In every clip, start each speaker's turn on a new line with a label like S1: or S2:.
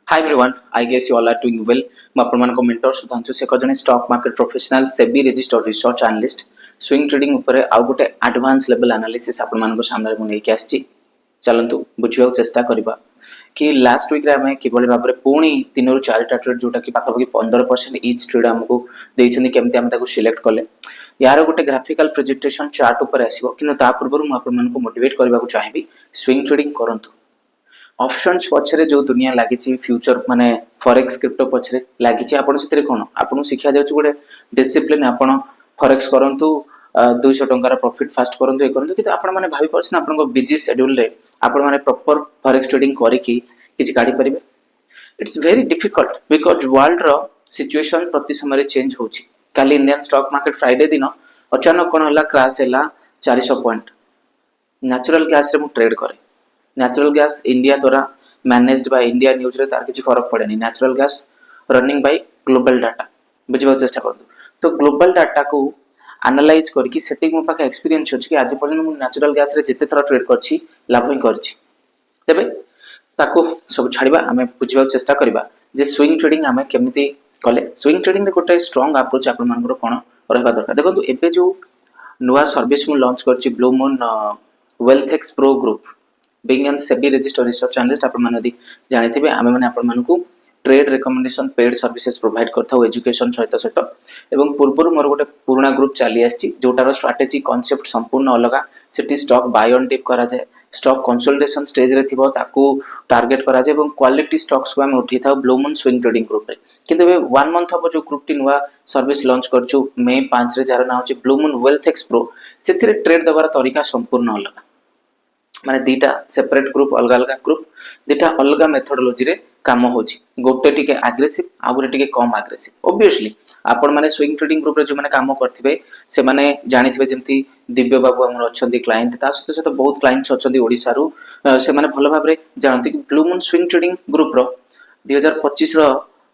S1: Hi everyone, I guess you all are doing well. ମୁଁ ଆପଣମାନଙ୍କ ମେଣ୍ଟର ସୁଧାଂଶୁ ଶେଖର ଜଣେ stock market professional SEBI registered research analyst swing trading ଉପରେ ଆଉ ଗୋଟେ ଆଡଭାନ୍ସ ଲେଭେଲ ଆନାଲିସିସ୍ ଆପଣମାନଙ୍କ ସାମ୍ନାରେ ମୁଁ ନେଇକି ଆସିଛି। ଚାଲନ୍ତୁ ବୁଝିବାକୁ ଚେଷ୍ଟା କରିବା कि लास्ट वीक रे आमे किभଳି भाबरे पुणी 3 ରୁ 4ଟା ट्रेड जोटा कि पाखापाखि 15% इच ट्रेड हमको देइछनी केमते हम ताको सिलेक्ट कले यार गोटे ग्राफिकल प्रेजेंटेशन चार्ट ऊपर आसीबो किनो ता पूर्व मु आपन मन को मोटिवेट करबा को चाहेबी स्विंग ट्रेडिंग करंतु। ऑप्शंस पछरे जो दुनिया लागिछि फ्यूचर माने फॉरेक्स क्रिप्टो पछरे लागिछि आपण सेतरे कोन आपण सिखा जाउछ गोटे डिसिप्लिन आपण फॉरेक्स करंतु 200 टंकार प्रॉफिट फास्ट करंतु ए करंतु कि आपण माने भाबी परछन आपण को बिजी शेड्यूल रे आपण माने प्रॉपर फॉरेक्स ट्रेडिंग करिकि किछि काढी परिबे। It's very difficult because world रो सिचुएशन प्रति समय चेंज होछि। काली इंडियन स्टॉक मार्केट फ्राइडे दिन अचानक कोन हला क्रैश हला 400 पॉइंट। नेचुरल गैस रे मु ट्रेड करे। नेचुरल गैस इंडिया द्वारा मैनेज्ड बाय इंडिया न्यूज रे तार किछि फरक पड़ेनी। Natural gas running by global data बुझिबा चेष्टा करदु। तो ग्लोबल डाटा को एनालाइज करके सेटिंग मो पाके एक्सपीरियंस अछि कि आज पर्यंत मु नेचुरल गैस रे जते थरा ट्रेड करछि लाभ ही करछि। तबे ताको सब छाड़िबा आमे बुझिबा चेष्टा करबा जे स्विंग ट्रेडिंग आमे केमिति कले। स्विंग ट्रेडिंग रे गोटे स्ट्रांग अप्रोच आपन मानकर कोन रहबा दरकार। देखो एबे जो नुवा सर्विस मु लॉन्च करछि blue Moon Wealth X pro group being an SEBI registered research analyst आपण माने यदि जानिथिबे आमे माने आपण मानकू trade recommendation paid services provide करथाउ एजुकेशन सहित सहित एवं पूर्वरु मोर गोटे पुराना ग्रुप चली आछि जोटार स्ट्रेटजी कांसेप्ट संपूर्ण अलगा। सेठी स्टॉक बाय ऑन डिप करा जाय स्टॉक कंसोलिडेशन स्टेज रे थिबो ताकू टारगेट करा जाय एवं क्वालिटी स्टॉक्स को हम उठी थाउ Blue Moon swing trading group रे। किंतु बे 1 मंथ हो जो ग्रुप टी नुवा सर्विस लॉन्च करछु मई 5 रे जार ना होची Blue Moon Wealth X Pro सेथिरे ट्रेड दबार तरीका संपूर्ण अलगा। माने दीटा सेपरेट ग्रुप अलग अलग ग्रुप दीटा अलग मेथोडोलॉजी रे काम होची। गोटे टिके एग्रेसिव आ गोटे टिके कम एग्रेसिव। ऑब्वियसली आपण माने स्विंग ट्रेडिंग ग्रुप रे जो माने काम करथिबे से माने जानिथिबे जेंती दिव्य बाबू हमर अछंती क्लाइंट ता सहित सहित बहुत क्लाइंट्स अछंती ओडिसा रु से माने भलो भाबरे जानती कि Blue Moon swing trading group रो 2025 रो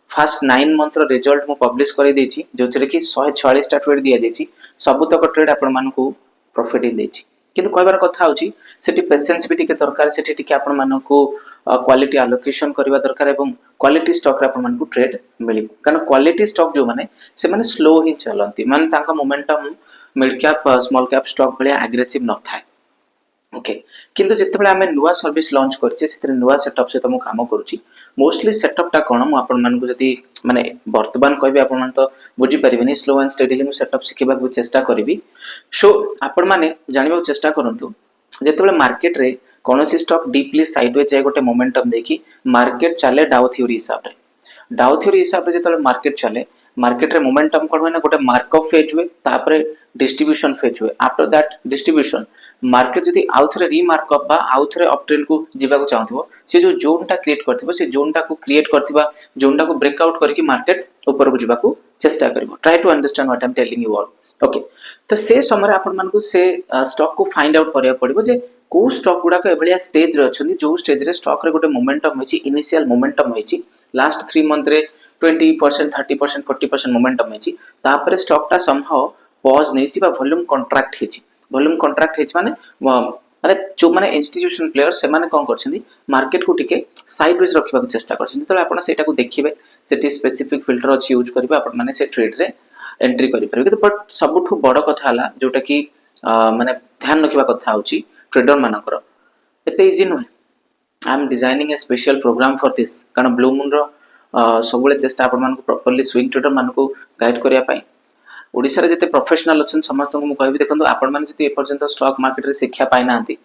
S1: फर्स्ट 9 मंथ रो रिजल्ट मु पब्लिश करि देछि जोथरे कि 146 टा ट्रेड दिया जेछि सब तक ट्रेड आपण मानकू प्रॉफिट हि देछि। किंतु कहबार कथा होची सेठी पेशेंस भी टिके दरकार सेठी टिके आपण मानकू क्वालिटी एलोकेशन करबा दरकार एवं क्वालिटी स्टॉक रे आपण मानकू ट्रेड मिली कारण क्वालिटी स्टॉक जो माने से माने स्लो ही चलंती माने तांका momentum mid cap small cap stock भले एग्रेसिव न थाए। ओके किंतु जेतेबेले आमे नुवा सर्विस लॉन्च करछि सेतरे नुवा सेटअप से तमु काम करूछि मोस्टली सेटअप टा कोन मु आपण मानकू जदी माने वर्तमान कहबे आपण मान तो बुझी परिबेनी स्लो एंड स्टेडीली मु सेटअप सिखिबा को चेष्टा करबी। सो आपण माने जानिबा चेष्टा करंतु जेतेबेले मार्केट रे कोनोसी स्टॉक डीपली साइडवे जाय गोटे मोमेंटम देखि मार्केट चले डाउ थ्योरी हिसाब रे। डाउ थ्योरी हिसाब रे जेतेबेले मार्केट चले मार्केट रे मोमेंटम कोन होय ना गोटे मार्कअप फेज हुए तापरे डिस्ट्रीब्यूशन फेज हुए। आफ्टर दैट डिस्ट्रीब्यूशन मार्केट जदी आउथरे रीमार्कअप बा आउथरे अप ट्रेंड को जीवा को चाहथिबो से जो जोन टा क्रिएट करथिबो से जोन टा को क्रिएट करथिबा जोन टा को ब्रेकआउट करके मार्केट ऊपर को जीवा को चेष्टा करबो। Try to understand what I am telling you all. Okay तो से समय आपण मान को से स्टॉक को फाइंड आउट करिया पड़िबो जे को स्टॉक गुडा को एभलिया स्टेज रे अछनी जो स्टेज रे स्टॉक रे गोटे मोमेंटम होइची इनिशियल मोमेंटम होइची लास्ट 3 मंथ रे 20% 30% 40% मोमेंटम होइची तापर स्टॉक टा समहाउ पॉज नेछि बा वॉल्यूम कॉन्ट्रैक्ट हेछि। वॉल्यूम कॉन्ट्रैक्ट हेछि माने माने जो माने इंस्टीट्यूशन प्लेयर से माने कोन करछन्ती मार्केट को टिके साइडवेज रखिबा को चेष्टा करछन्ती। त आपण सेटा को देखिबे सेटी स्पेसिफिक फिल्टर अछि यूज करबा आपण माने से ट्रेड रे एंट्री करि परबे। बट सबठु बड़ कथा हला जोटा कि माने ध्यान रखिबा कथा होछि ट्रेडर मानकर एते इजी नुहे। I am designing a special programme for this कारण ब्लू मून रो सबले चेष्टा आपण मान को प्रॉपर्ली स्विंग ट्रेडर मान को गाइड करिया पई ओडिसा रे जते प्रोफेशनल अछन समस्त को मु कहबी देखंतु आपण माने जति ए पर्यंत स्टॉक मार्केट रे शिक्षा पाइ नांती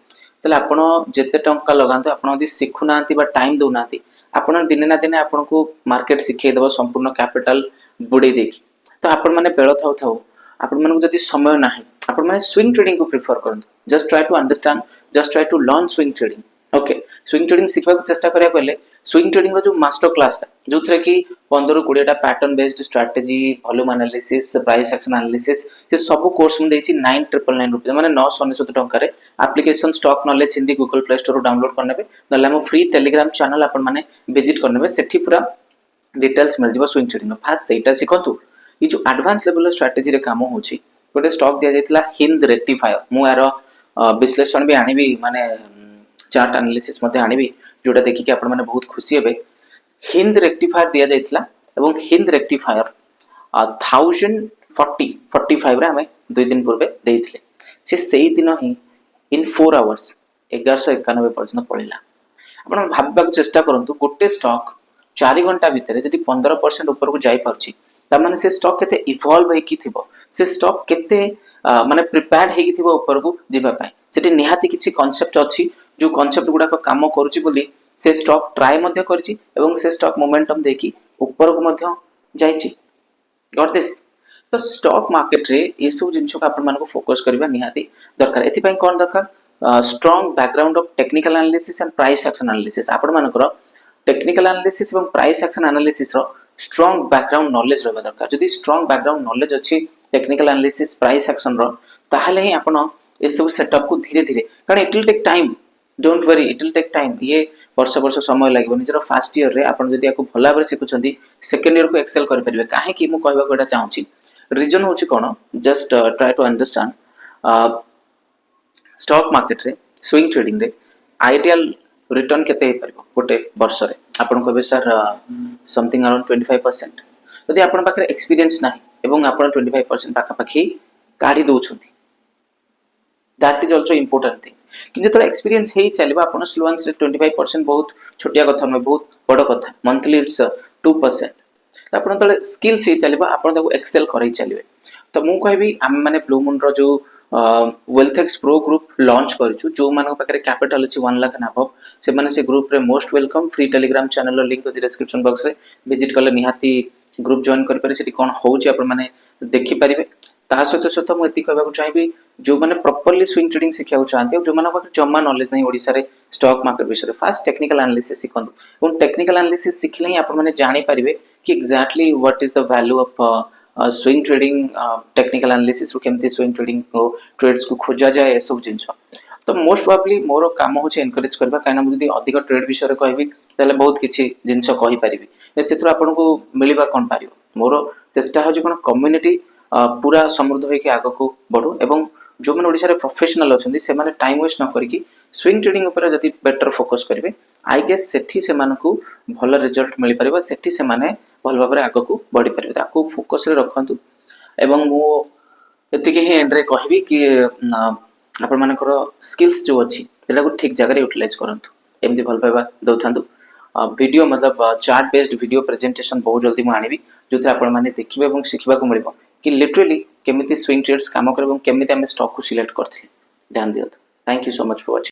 S1: तले आपण जते टंका लगांतु आपण यदि सिखु नांती बा टाइम दउ नांती आपण दिने ना दिने आपण को मार्केट सिखै देबो संपूर्ण कैपिटल बुडे देखि। तो आपण माने बेळ थाउ थाउ आपण मान को जति समय नाही आपण माने स्विंग ट्रेडिंग को प्रेफर करंतु। Just try to understand just try to learn swing trading. Okay swing trading सिखबा को चेष्टा करिया पहले स्विंग ट्रेडिंग रो जो मास्टर क्लास ता जोथरे कि 15 20 टा pattern based strategy volume analysis price action analysis से सब कोर्स मु देछि 9999 रुपए माने 999 टंका रे application stock knowledge Hindi Google Play Store रो डाउनलोड करनेबे नले हम फ्री टेलीग्राम चैनल आपण माने विजिट करनेबे सेठी पूरा डिटेल्स मिल जिवो स्विंग ट्रेडिंग फास्ट सेटा सिखंतु। ये जो एडवांस लेवल स्ट्रेटजी रे काम होछि गोटे स्टॉक दिया जायतिला हिंद रेक्टिफायर मु यार विश्लेषण भी आनिबी माने चार्ट एनालिसिस मध्ये आनिबी जोटा देखि कि आपण माने बहुत खुशी हेबे। हिंद रेक्टिफायर दिया जाइथिला एवं हिंद रेक्टिफायर 1045 रे हमें 2 दिन पूर्वे देइथिले से सेही दिन ही इन 4 आवर्स 1191 पर्यंत पड़िला। आपण भाबबाक चेष्टा करंतु गोटे स्टॉक 4 घंटा भितर जदि 15% ऊपर को जाई पारछि त माने से स्टॉक केते इवॉल्व हेकी थिबो, से स्टॉक केते माने प्रिपेयर्ड हेकी थिबो ऊपर को जिबा पय। सेठी निहाती किछि कांसेप्ट अछि जो कांसेप्ट गुडा को काम करूछि बोली से स्टॉक ट्राई मध्ये करछि एवं से स्टॉक मोमेंटम देखि ऊपर को मध्ये जाइछि। Got this. तो स्टॉक मार्केट रे ये सब जिंस को आपण मान को फोकस करबा निहाती दरकार। एथि पय कोन दरकार strong background of technical analysis and price action analysis. आपण मानकर टेक्निकल एनालिसिस एवं प्राइस एक्शन एनालिसिस रो स्ट्रांग बैकग्राउंड नॉलेज रहबा दरकार। जदि स्ट्रांग बैकग्राउंड नॉलेज अछि टेक्निकल एनालिसिस प्राइस एक्शन रो ताहाले ही आपण ए सब सेटअप को धीरे धीरे, कारण it will take time, don't worry it will take time. ये वर्ष वर्ष समय लागो। निजर फर्स्ट ईयर रे आपण जदि याको भला भाबरे सिखुछंती सेकंड ईयर को एक्सेल कर परिबे। काहे कि मु कहबा कोडा चाहूची रीजन होची कोन, just try to understand stock market रे स्विंग ट्रेडिंग रे आइडियल रिटर्न केते हे परबो गोटे वर्ष रे। आपण कहबे सर समथिंग अराउंड 25%। यदि आपण पाखरे एक्सपीरियंस नाही एवं आपण 25% पाखा पाखी काढी दोछंती, that is also important thing. कि जतले एक्सपीरियंस हेई चलबा आपण स्लो एंड 25% बहुत छोटिया कथा न, बहुत बड़ कथा। Monthly it's 2%। आपण तले स्किल्स हेई चलबा आपण ताको एक्सेल करई चलबे। तो मु कहबी हम माने ब्लू मून रो जो वेल्थएक्स प्रो ग्रुप लॉन्च करछु, जो मान पाखरे कैपिटल अछि 1 लाख ना अबव, से माने से ग्रुप रे most welcome. Free Telegram channel रो लिंक अछि डिस्क्रिप्शन बॉक्स रे, विजिट करले निहाती ग्रुप जॉइन कर पारे। सेठी कोन होउची आपण माने देखि परिबे। ता सहित सहित मु एति कहबा को चाहबी जो माने प्रॉपर्ली स्विंग ट्रेडिंग सिखिया चाहते जो माने पाखरे जम्मा नॉलेज नहीं ओडिसा रे स्टॉक मार्केट विषय रे, फास्ट टेक्निकल एनालिसिस सिखंतु। उन टेक्निकल एनालिसिस सिखले ही आपण माने जानि परिबे कि exactly what is the value of swing trading. Technical analysis रो केमती स्विंग ट्रेडिंग को ट्रेड्स को खोजा जाए ए सब जिंस। तो मोस्ट प्रोबेबली मोर काम होचे एनकरेज करबा, काना मु जदी अधिक ट्रेड विषय रे कहबी तले बहुत किछि जिंस कहि परिबी। सेथरो आपन को मिलिबा कोन पारिबो। मोर चेष्टा हो जे कोन कम्युनिटी पूरा समृद्ध होई के आगो को बढ़ो एवं जो मैंने ओडिसा रे प्रोफेशनल अछंती से माने टाइम वेस्ट न करिकि स्विंग ट्रेडिंग ऊपर जदी बेटर फोकस करिवे, आई गेस सेठी से मानकू भल रिजल्ट मिल परिबा। सेठी से माने भल भाबरे आगो को बढ़ी परिबे। ताकू फोकस रे रखंतु एवं मु एतिके ही एंड रे कहबी कि आपण मानकर स्किल्स जो अछि तेला को ठीक जगह रे यूटिलाइज करंतु। एमदी भल पाइबा दउथांतु। वीडियो मतलब चार्ट बेस्ड वीडियो प्रेजेंटेशन बहुत जल्दी मु आनिबी, जोथे आपण माने देखिबे एवं सिखिबा को मिलबो कि लिटरली केमिति स्विंग ट्रेड्स काम करे एवं केमिति हम स्टॉक को सिलेक्ट करथिले। ध्यान दियंतु। Thank you so much for watching.